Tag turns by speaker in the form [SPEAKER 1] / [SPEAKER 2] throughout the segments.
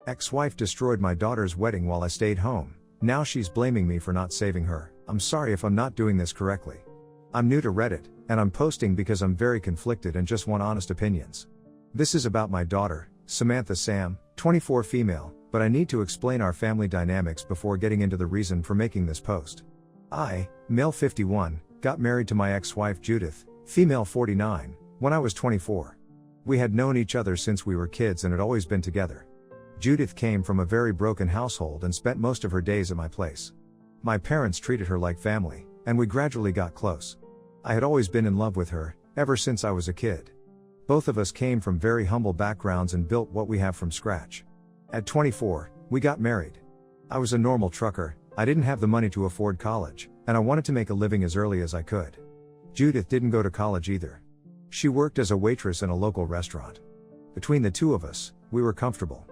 [SPEAKER 1] Ex-wife destroyed my daughter's wedding while I stayed home. Now she's blaming me for not saving her. I'm sorry if I'm not doing this correctly. I'm new to Reddit, and I'm posting because I'm very conflicted and just want honest opinions. This is about my daughter, Samantha Sam, 24 female, but I need to explain our family dynamics before getting into the reason for making this post. I, male 51, got married to my ex-wife Judith, female 49, when I was 24. We had known each other since we were kids and had always been together. Judith came from a very broken household and spent most of her days at my place. My parents treated her like family, and we gradually got close. I had always been in love with her, ever since I was a kid. Both of us came from very humble backgrounds and built what we have from scratch. At 24, we got married. I was a normal trucker, I didn't have the money to afford college, and I wanted to make a living as early as I could. Judith didn't go to college either. She worked as a waitress in a local restaurant. Between the two of us, we were comfortable.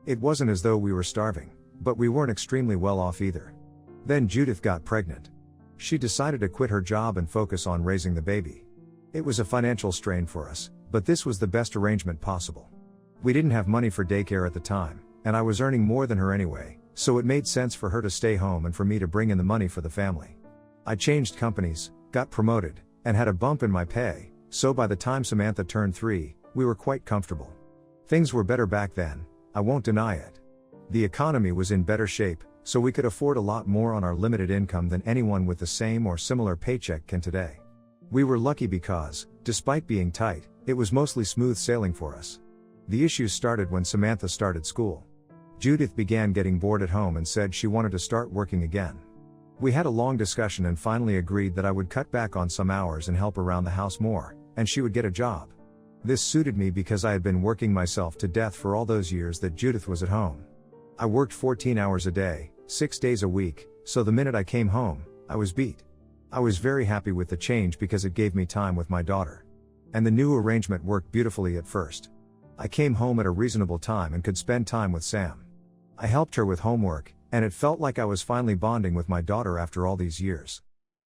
[SPEAKER 1] It wasn't as though we were starving, but we weren't extremely well off either. Then Judith got pregnant. She decided to quit her job and focus on raising the baby. It was a financial strain for us, but this was the best arrangement possible. We didn't have money for daycare at the time, and I was earning more than her anyway, so it made sense for her to stay home and for me to bring in the money for the family. I changed companies, got promoted, and had a bump in my pay, so by the time Samantha turned 3, we were quite comfortable. Things were better back then, I won't deny it. The economy was in better shape, so we could afford a lot more on our limited income than anyone with the same or similar paycheck can today. We were lucky because, despite being tight, it was mostly smooth sailing for us. The issues started when Samantha started school. Judith began getting bored at home and said she wanted to start working again. We had a long discussion and finally agreed that I would cut back on some hours and help around the house more, and she would get a job. This suited me because I had been working myself to death for all those years that Judith was at home. I worked 14 hours a day, 6 days a week, so the minute I came home, I was beat. I was very happy with the change because it gave me time with my daughter. And the new arrangement worked beautifully at first. I came home at a reasonable time and could spend time with Sam. I helped her with homework, and it felt like I was finally bonding with my daughter after all these years.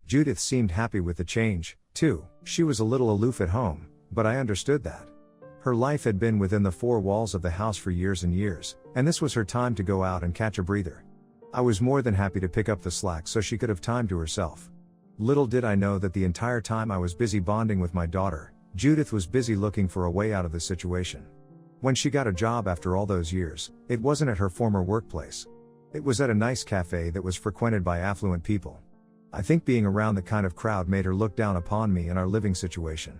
[SPEAKER 1] Judith seemed happy with the change, too. She was a little aloof at home, but I understood that. Her life had been within the 4 walls of the house for years and years, and this was her time to go out and catch a breather. I was more than happy to pick up the slack so she could have time to herself. Little did I know that the entire time I was busy bonding with my daughter, Judith was busy looking for a way out of the situation. When she got a job after all those years, it wasn't at her former workplace. It was at a nice cafe that was frequented by affluent people. I think being around the kind of crowd made her look down upon me and our living situation.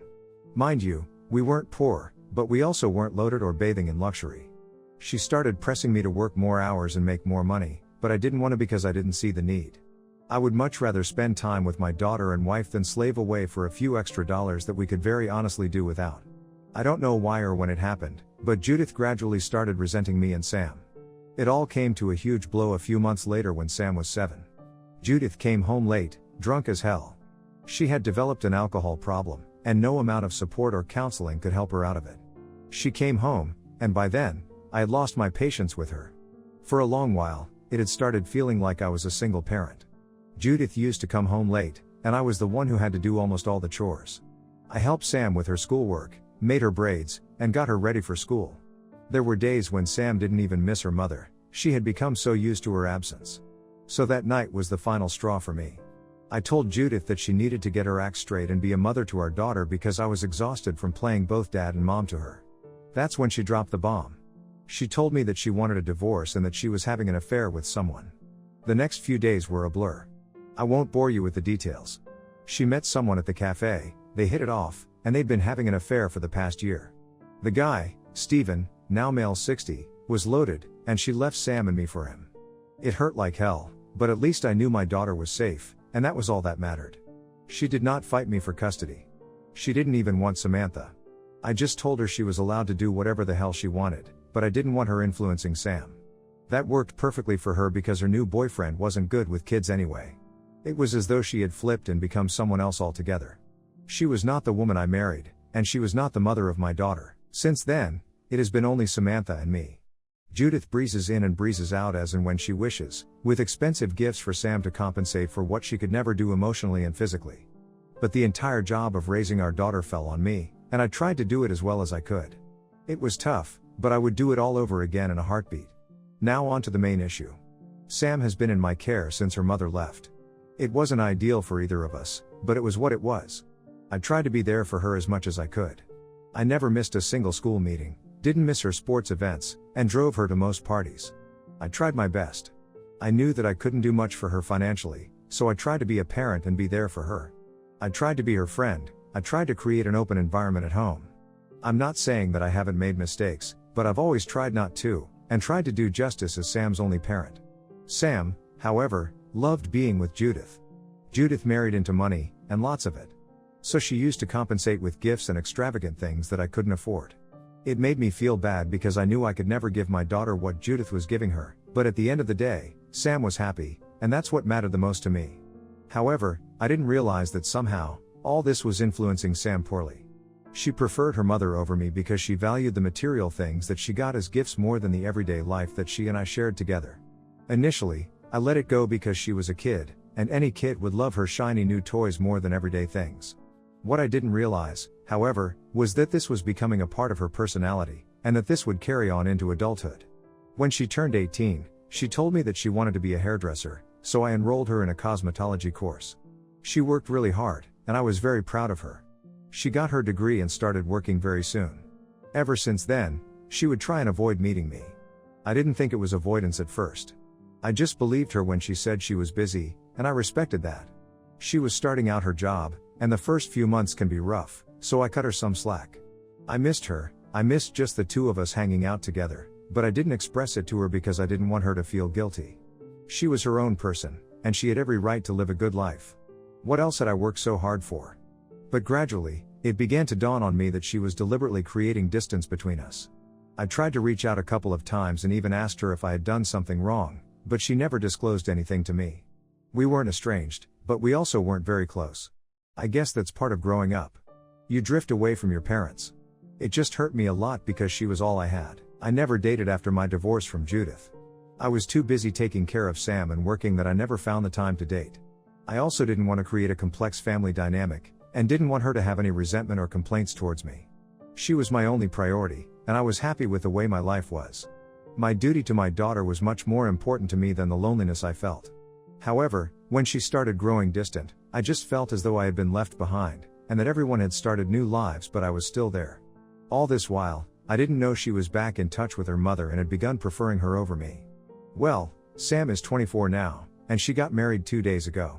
[SPEAKER 1] Mind you, we weren't poor, but we also weren't loaded or bathing in luxury. She started pressing me to work more hours and make more money, but I didn't want to because I didn't see the need. I would much rather spend time with my daughter and wife than slave away for a few extra dollars that we could very honestly do without. I don't know why or when it happened, but Judith gradually started resenting me and Sam. It all came to a huge blow a few months later when Sam was 7. Judith came home late, drunk as hell. She had developed an alcohol problem, and no amount of support or counseling could help her out of it. She came home, and by then, I had lost my patience with her. For a long while, it had started feeling like I was a single parent. Judith used to come home late, and I was the one who had to do almost all the chores. I helped Sam with her schoolwork, made her braids, and got her ready for school. There were days when Sam didn't even miss her mother, she had become so used to her absence. So that night was the final straw for me. I told Judith that she needed to get her act straight and be a mother to our daughter because I was exhausted from playing both dad and mom to her. That's when she dropped the bomb. She told me that she wanted a divorce and that she was having an affair with someone. The next few days were a blur. I won't bore you with the details. She met someone at the cafe, they hit it off, and they'd been having an affair for the past year. The guy, Steven, now male 60, was loaded, and she left Sam and me for him. It hurt like hell, but at least I knew my daughter was safe, and that was all that mattered. She did not fight me for custody. She didn't even want Samantha. I just told her she was allowed to do whatever the hell she wanted, but I didn't want her influencing Sam. That worked perfectly for her because her new boyfriend wasn't good with kids anyway. It was as though she had flipped and become someone else altogether. She was not the woman I married, and she was not the mother of my daughter. Since then, it has been only Samantha and me. Judith breezes in and breezes out as and when she wishes, with expensive gifts for Sam to compensate for what she could never do emotionally and physically. But the entire job of raising our daughter fell on me, and I tried to do it as well as I could. It was tough, but I would do it all over again in a heartbeat. Now on to the main issue. Sam has been in my care since her mother left. It wasn't ideal for either of us, but it was what it was. I tried to be there for her as much as I could. I never missed a single school meeting, didn't miss her sports events, and drove her to most parties. I tried my best. I knew that I couldn't do much for her financially, so I tried to be a parent and be there for her. I tried to be her friend, I tried to create an open environment at home. I'm not saying that I haven't made mistakes, but I've always tried not to, and tried to do justice as Sam's only parent. Sam, however, loved being with Judith. Judith married into money, and lots of it. So she used to compensate with gifts and extravagant things that I couldn't afford. It made me feel bad because I knew I could never give my daughter what Judith was giving her, but at the end of the day, Sam was happy, and that's what mattered the most to me. However, I didn't realize that somehow, all this was influencing Sam poorly. She preferred her mother over me because she valued the material things that she got as gifts more than the everyday life that she and I shared together. Initially, I let it go because she was a kid, and any kid would love her shiny new toys more than everyday things. What I didn't realize, however, was that this was becoming a part of her personality, and that this would carry on into adulthood. When she turned 18, she told me that she wanted to be a hairdresser, so I enrolled her in a cosmetology course. She worked really hard, and I was very proud of her. She got her degree and started working very soon. Ever since then, she would try and avoid meeting me. I didn't think it was avoidance at first. I just believed her when she said she was busy, and I respected that. She was starting out her job, and the first few months can be rough, so I cut her some slack. I missed her, I missed just the two of us hanging out together, but I didn't express it to her because I didn't want her to feel guilty. She was her own person, and she had every right to live a good life. What else had I worked so hard for? But gradually, it began to dawn on me that she was deliberately creating distance between us. I tried to reach out a couple of times and even asked her if I had done something wrong, but she never disclosed anything to me. We weren't estranged, but we also weren't very close. I guess that's part of growing up. You drift away from your parents. It just hurt me a lot because she was all I had. I never dated after my divorce from Judith. I was too busy taking care of Sam and working that I never found the time to date. I also didn't want to create a complex family dynamic, and didn't want her to have any resentment or complaints towards me. She was my only priority, and I was happy with the way my life was. My duty to my daughter was much more important to me than the loneliness I felt. However, when she started growing distant, I just felt as though I had been left behind, and that everyone had started new lives but I was still there. All this while, I didn't know she was back in touch with her mother and had begun preferring her over me. Well, Sam is 24 now, and she got married 2 days ago.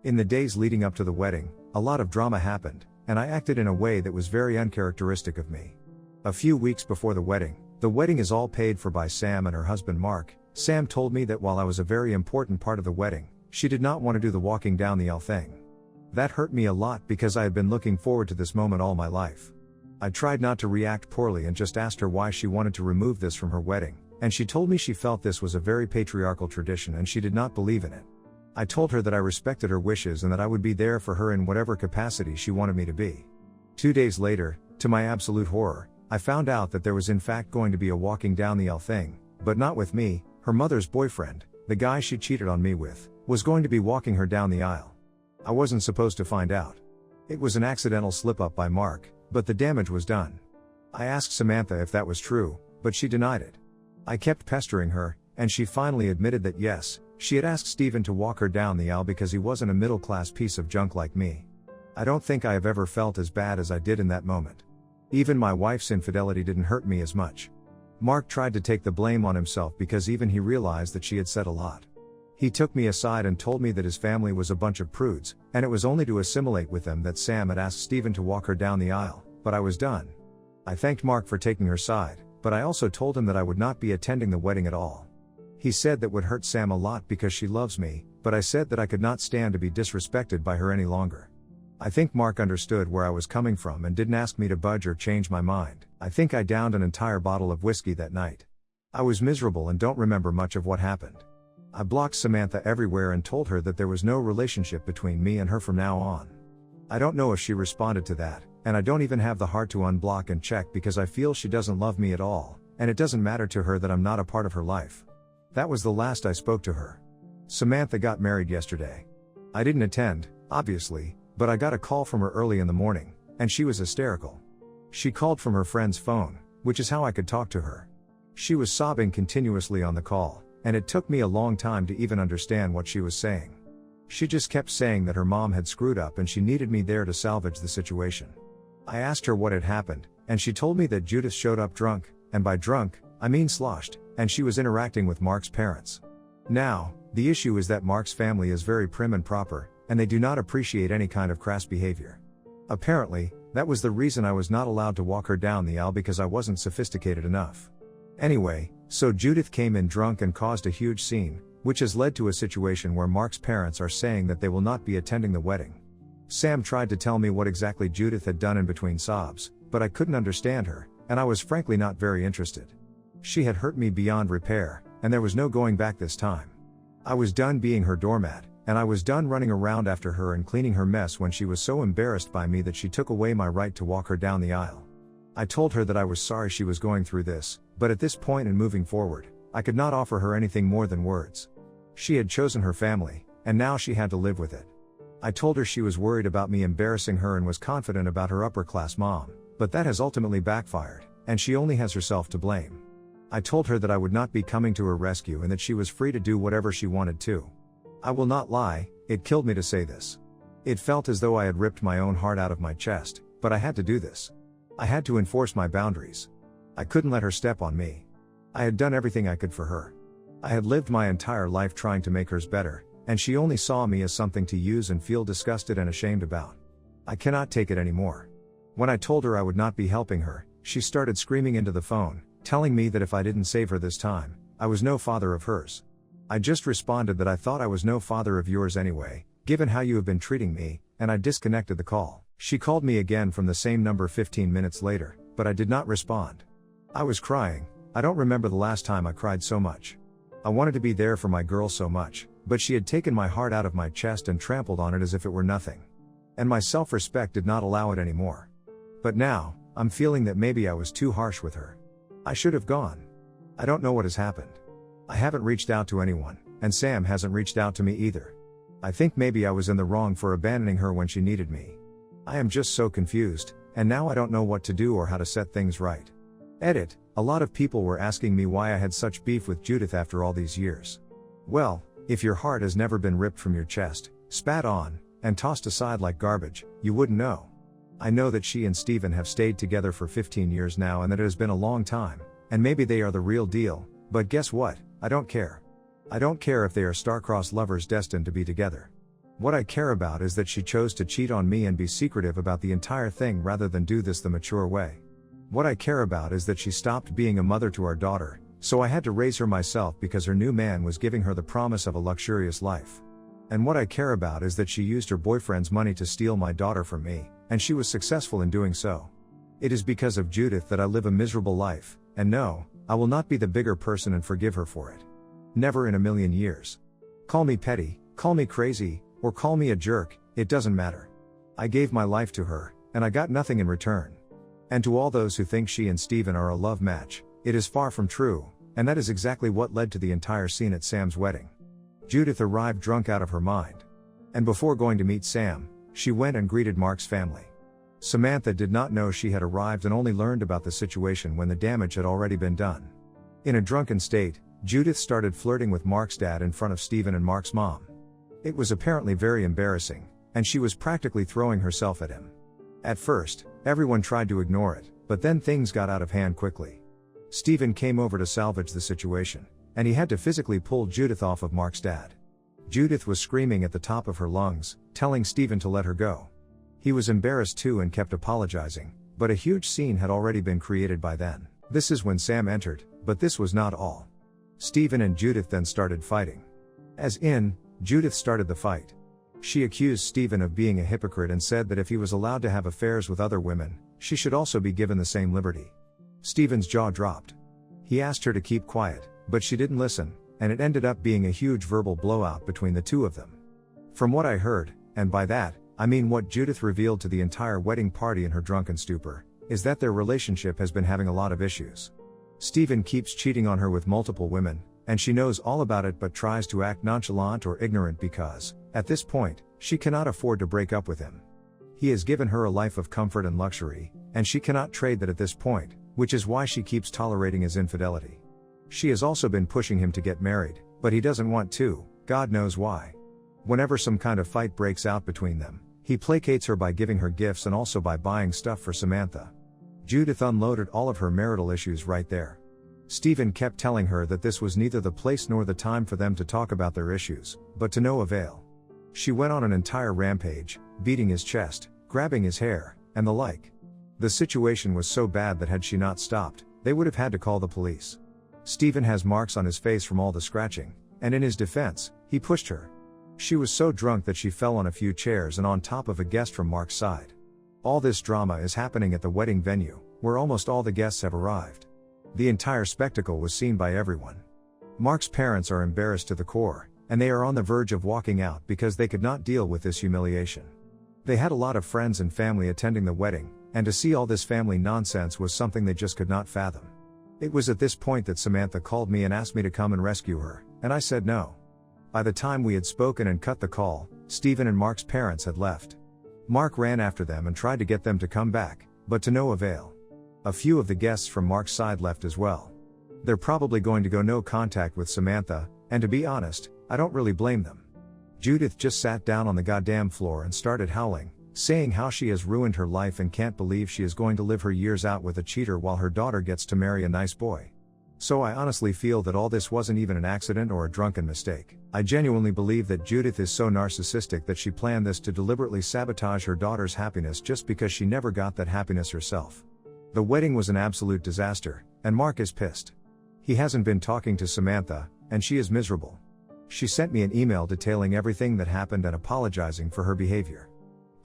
[SPEAKER 1] In the days leading up to the wedding, a lot of drama happened, and I acted in a way that was very uncharacteristic of me. A few weeks before the wedding is all paid for by Sam and her husband Mark. Sam told me that while I was a very important part of the wedding, she did not want to do the walking down the aisle thing. That hurt me a lot because I had been looking forward to this moment all my life. I tried not to react poorly and just asked her why she wanted to remove this from her wedding, and she told me she felt this was a very patriarchal tradition and she did not believe in it. I told her that I respected her wishes and that I would be there for her in whatever capacity she wanted me to be. 2 days later, to my absolute horror, I found out that there was in fact going to be a walking down the aisle thing, but not with me. Her mother's boyfriend, the guy she cheated on me with, was going to be walking her down the aisle. I wasn't supposed to find out. It was an accidental slip-up by Mark, but the damage was done. I asked Samantha if that was true, but she denied it. I kept pestering her, and she finally admitted that yes, she had asked Stephen to walk her down the aisle because he wasn't a middle-class piece of junk like me. I don't think I have ever felt as bad as I did in that moment. Even my wife's infidelity didn't hurt me as much. Mark tried to take the blame on himself because even he realized that she had said a lot. He took me aside and told me that his family was a bunch of prudes, and it was only to assimilate with them that Sam had asked Stephen to walk her down the aisle, but I was done. I thanked Mark for taking her side, but I also told him that I would not be attending the wedding at all. He said that would hurt Sam a lot because she loves me, but I said that I could not stand to be disrespected by her any longer. I think Mark understood where I was coming from and didn't ask me to budge or change my mind. I think I downed an entire bottle of whiskey that night. I was miserable and don't remember much of what happened. I blocked Samantha everywhere and told her that there was no relationship between me and her from now on. I don't know if she responded to that, and I don't even have the heart to unblock and check because I feel she doesn't love me at all, and it doesn't matter to her that I'm not a part of her life. That was the last I spoke to her. Samantha got married yesterday. I didn't attend, obviously, but I got a call from her early in the morning, and she was hysterical. She called from her friend's phone, which is how I could talk to her. She was sobbing continuously on the call, and it took me a long time to even understand what she was saying. She just kept saying that her mom had screwed up and she needed me there to salvage the situation. I asked her what had happened, and she told me that Judith showed up drunk, and by drunk, I mean sloshed, and she was interacting with Mark's parents. Now, the issue is that Mark's family is very prim and proper, and they do not appreciate any kind of crass behavior. Apparently, that was the reason I was not allowed to walk her down the aisle, because I wasn't sophisticated enough. Anyway, so Judith came in drunk and caused a huge scene, which has led to a situation where Mark's parents are saying that they will not be attending the wedding. Sam tried to tell me what exactly Judith had done in between sobs, but I couldn't understand her, and I was frankly not very interested. She had hurt me beyond repair, and there was no going back this time. I was done being her doormat, and I was done running around after her and cleaning her mess when she was so embarrassed by me that she took away my right to walk her down the aisle. I told her that I was sorry she was going through this, but at this point and moving forward, I could not offer her anything more than words. She had chosen her family, and now she had to live with it. I told her she was worried about me embarrassing her and was confident about her upper-class mom, but that has ultimately backfired, and she only has herself to blame. I told her that I would not be coming to her rescue and that she was free to do whatever she wanted to. I will not lie, it killed me to say this. It felt as though I had ripped my own heart out of my chest, but I had to do this. I had to enforce my boundaries. I couldn't let her step on me. I had done everything I could for her. I had lived my entire life trying to make hers better, and she only saw me as something to use and feel disgusted and ashamed about. I cannot take it anymore. When I told her I would not be helping her, she started screaming into the phone, telling me that if I didn't save her this time, I was no father of hers. I just responded that I thought I was no father of yours anyway, given how you have been treating me, and I disconnected the call. She called me again from the same number 15 minutes later, but I did not respond. I was crying. I don't remember the last time I cried so much. I wanted to be there for my girl so much, but she had taken my heart out of my chest and trampled on it as if it were nothing. And my self-respect did not allow it anymore. But now, I'm feeling that maybe I was too harsh with her. I should have gone. I don't know what has happened. I haven't reached out to anyone, and Sam hasn't reached out to me either. I think maybe I was in the wrong for abandoning her when she needed me. I am just so confused, and now I don't know what to do or how to set things right. Edit. A lot of people were asking me why I had such beef with Judith after all these years. Well, if your heart has never been ripped from your chest, spat on, and tossed aside like garbage, you wouldn't know. I know that she and Steven have stayed together for 15 years now and that it has been a long time, and maybe they are the real deal, but guess what? I don't care. I don't care if they are star-crossed lovers destined to be together. What I care about is that she chose to cheat on me and be secretive about the entire thing rather than do this the mature way. What I care about is that she stopped being a mother to our daughter, so I had to raise her myself because her new man was giving her the promise of a luxurious life. And what I care about is that she used her boyfriend's money to steal my daughter from me, and she was successful in doing so. It is because of Judith that I live a miserable life, and no, I will not be the bigger person and forgive her for it. Never in a million years. Call me petty, call me crazy, or call me a jerk, it doesn't matter. I gave my life to her, and I got nothing in return. And to all those who think she and Steven are a love match, it is far from true, and that is exactly what led to the entire scene at Sam's wedding. Judith arrived drunk out of her mind. And before going to meet Sam, she went and greeted Mark's family. Samantha did not know she had arrived and only learned about the situation when the damage had already been done. In a drunken state, Judith started flirting with Mark's dad in front of Steven and Mark's mom. It was apparently very embarrassing, and she was practically throwing herself at him. At first, everyone tried to ignore it, but then things got out of hand quickly. Steven came over to salvage the situation, and he had to physically pull Judith off of Mark's dad. Judith was screaming at the top of her lungs, telling Steven to let her go. He was embarrassed too and kept apologizing, but a huge scene had already been created by then. This is when Sam entered, but this was not all. Steven and Judith then started fighting. As in, Judith started the fight. She accused Steven of being a hypocrite and said that if he was allowed to have affairs with other women, she should also be given the same liberty. Steven's jaw dropped. He asked her to keep quiet, but she didn't listen, and it ended up being a huge verbal blowout between the two of them. From what I heard, and by that, I mean what Judith revealed to the entire wedding party in her drunken stupor, is that their relationship has been having a lot of issues. Steven keeps cheating on her with multiple women, and she knows all about it but tries to act nonchalant or ignorant because, at this point, she cannot afford to break up with him. He has given her a life of comfort and luxury, and she cannot trade that at this point, which is why she keeps tolerating his infidelity. She has also been pushing him to get married, but he doesn't want to, God knows why. Whenever some kind of fight breaks out between them, he placates her by giving her gifts and also by buying stuff for Samantha. Judith unloaded all of her marital issues right there. Stephen kept telling her that this was neither the place nor the time for them to talk about their issues, but to no avail. She went on an entire rampage, beating his chest, grabbing his hair, and the like. The situation was so bad that had she not stopped, they would have had to call the police. Stephen has marks on his face from all the scratching, and in his defense, he pushed her. She was so drunk that she fell on a few chairs and on top of a guest from Mark's side. All this drama is happening at the wedding venue, where almost all the guests have arrived. The entire spectacle was seen by everyone. Mark's parents are embarrassed to the core, and they are on the verge of walking out because they could not deal with this humiliation. They had a lot of friends and family attending the wedding, and to see all this family nonsense was something they just could not fathom. It was at this point that Samantha called me and asked me to come and rescue her, and I said no. By the time we had spoken and cut the call, Stephen and Mark's parents had left. Mark ran after them and tried to get them to come back, but to no avail. A few of the guests from Mark's side left as well. They're probably going to go no contact with Samantha, and to be honest, I don't really blame them. Judith just sat down on the goddamn floor and started howling, saying how she has ruined her life and can't believe she is going to live her years out with a cheater while her daughter gets to marry a nice boy. So I honestly feel that all this wasn't even an accident or a drunken mistake. I genuinely believe that Judith is so narcissistic that she planned this to deliberately sabotage her daughter's happiness just because she never got that happiness herself. The wedding was an absolute disaster, and Mark is pissed. He hasn't been talking to Samantha, and she is miserable. She sent me an email detailing everything that happened and apologizing for her behavior.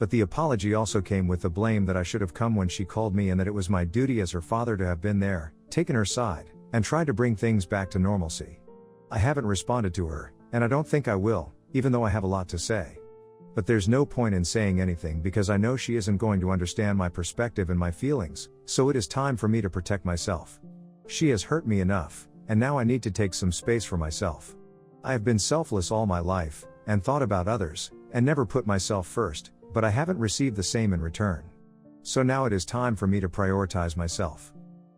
[SPEAKER 1] But the apology also came with the blame that I should have come when she called me and that it was my duty as her father to have been there, taken her side, and tried to bring things back to normalcy. I haven't responded to her, and I don't think I will, even though I have a lot to say. But there's no point in saying anything because I know she isn't going to understand my perspective and my feelings, so it is time for me to protect myself. She has hurt me enough, and now I need to take some space for myself. I have been selfless all my life, and thought about others, and never put myself first, but I haven't received the same in return. So now it is time for me to prioritize myself.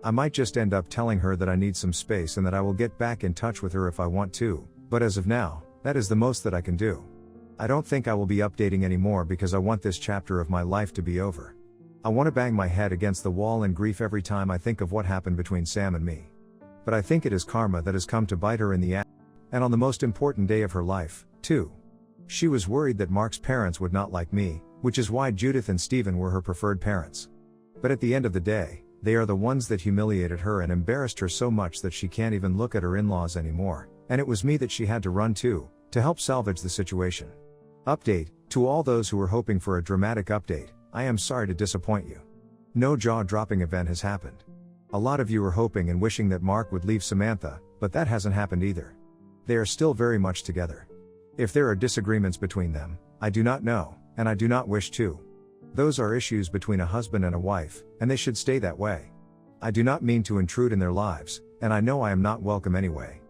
[SPEAKER 1] I might just end up telling her that I need some space and that I will get back in touch with her if I want to, but as of now, that is the most that I can do. I don't think I will be updating anymore because I want this chapter of my life to be over. I want to bang my head against the wall in grief every time I think of what happened between Sam and me. But I think it is karma that has come to bite her in the ass, and on the most important day of her life, too. She was worried that Mark's parents would not like me, which is why Judith and Stephen were her preferred parents. But at the end of the day, they are the ones that humiliated her and embarrassed her so much that she can't even look at her in-laws anymore, and it was me that she had to run to help salvage the situation. Update, to all those who were hoping for a dramatic update, I am sorry to disappoint you. No jaw-dropping event has happened. A lot of you are hoping and wishing that Mark would leave Samantha, but that hasn't happened either. They are still very much together. If there are disagreements between them, I do not know, and I do not wish to. Those are issues between a husband and a wife, and they should stay that way. I do not mean to intrude in their lives, and I know I am not welcome anyway.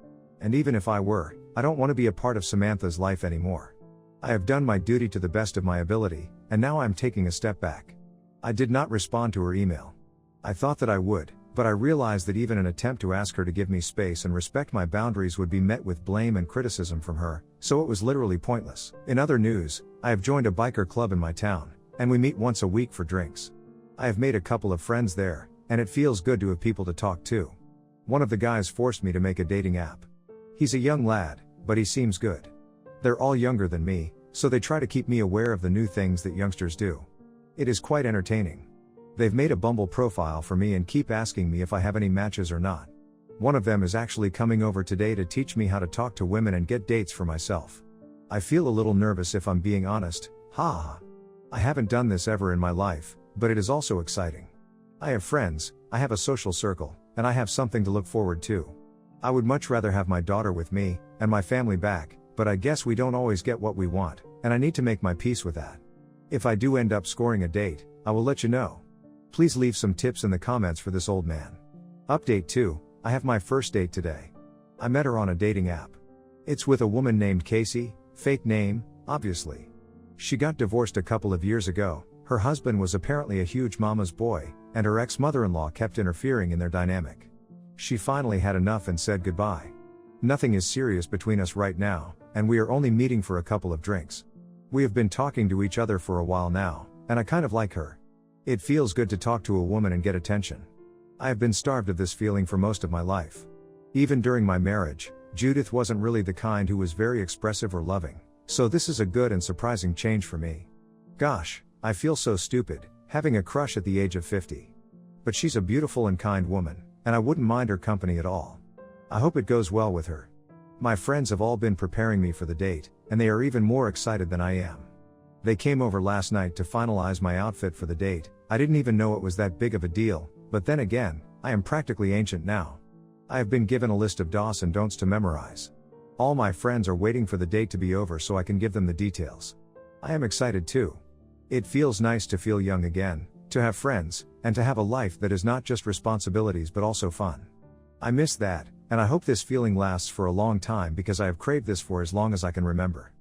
[SPEAKER 1] And even if I were, I don't want to be a part of Samantha's life anymore. I have done my duty to the best of my ability, and now I am taking a step back. I did not respond to her email. I thought that I would, but I realized that even an attempt to ask her to give me space and respect my boundaries would be met with blame and criticism from her, so it was literally pointless. In other news, I have joined a biker club in my town, and we meet once a week for drinks. I have made a couple of friends there, and it feels good to have people to talk to. One of the guys forced me to make a dating app. He's a young lad, but he seems good. They're all younger than me, so they try to keep me aware of the new things that youngsters do. It is quite entertaining. They've made a Bumble profile for me and keep asking me if I have any matches or not. One of them is actually coming over today to teach me how to talk to women and get dates for myself. I feel a little nervous if I'm being honest, haha. I haven't done this ever in my life, but it is also exciting. I have friends, I have a social circle, and I have something to look forward to. I would much rather have my daughter with me, and my family back, but I guess we don't always get what we want, and I need to make my peace with that. If I do end up scoring a date, I will let you know. Please leave some tips in the comments for this old man. Update 2, I have my first date today. I met her on a dating app. It's with a woman named Casey, fake name, obviously. She got divorced a couple of years ago, her husband was apparently a huge mama's boy, and her ex-mother-in-law kept interfering in their dynamic. She finally had enough and said goodbye. Nothing is serious between us right now, and we are only meeting for a couple of drinks. We have been talking to each other for a while now, and I kind of like her. It feels good to talk to a woman and get attention. I have been starved of this feeling for most of my life. Even during my marriage, Judith wasn't really the kind who was very expressive or loving, so this is a good and surprising change for me. Gosh, I feel so stupid, having a crush at the age of 50. But she's a beautiful and kind woman, and I wouldn't mind her company at all. I hope it goes well with her. My friends have all been preparing me for the date, and they are even more excited than I am. They came over last night to finalize my outfit for the date. I didn't even know it was that big of a deal, but then again, I am practically ancient now. I have been given a list of do's and don'ts to memorize. All my friends are waiting for the date to be over so I can give them the details. I am excited too. It feels nice to feel young again, to have friends, and to have a life that is not just responsibilities but also fun. I miss that, and I hope this feeling lasts for a long time because I have craved this for as long as I can remember.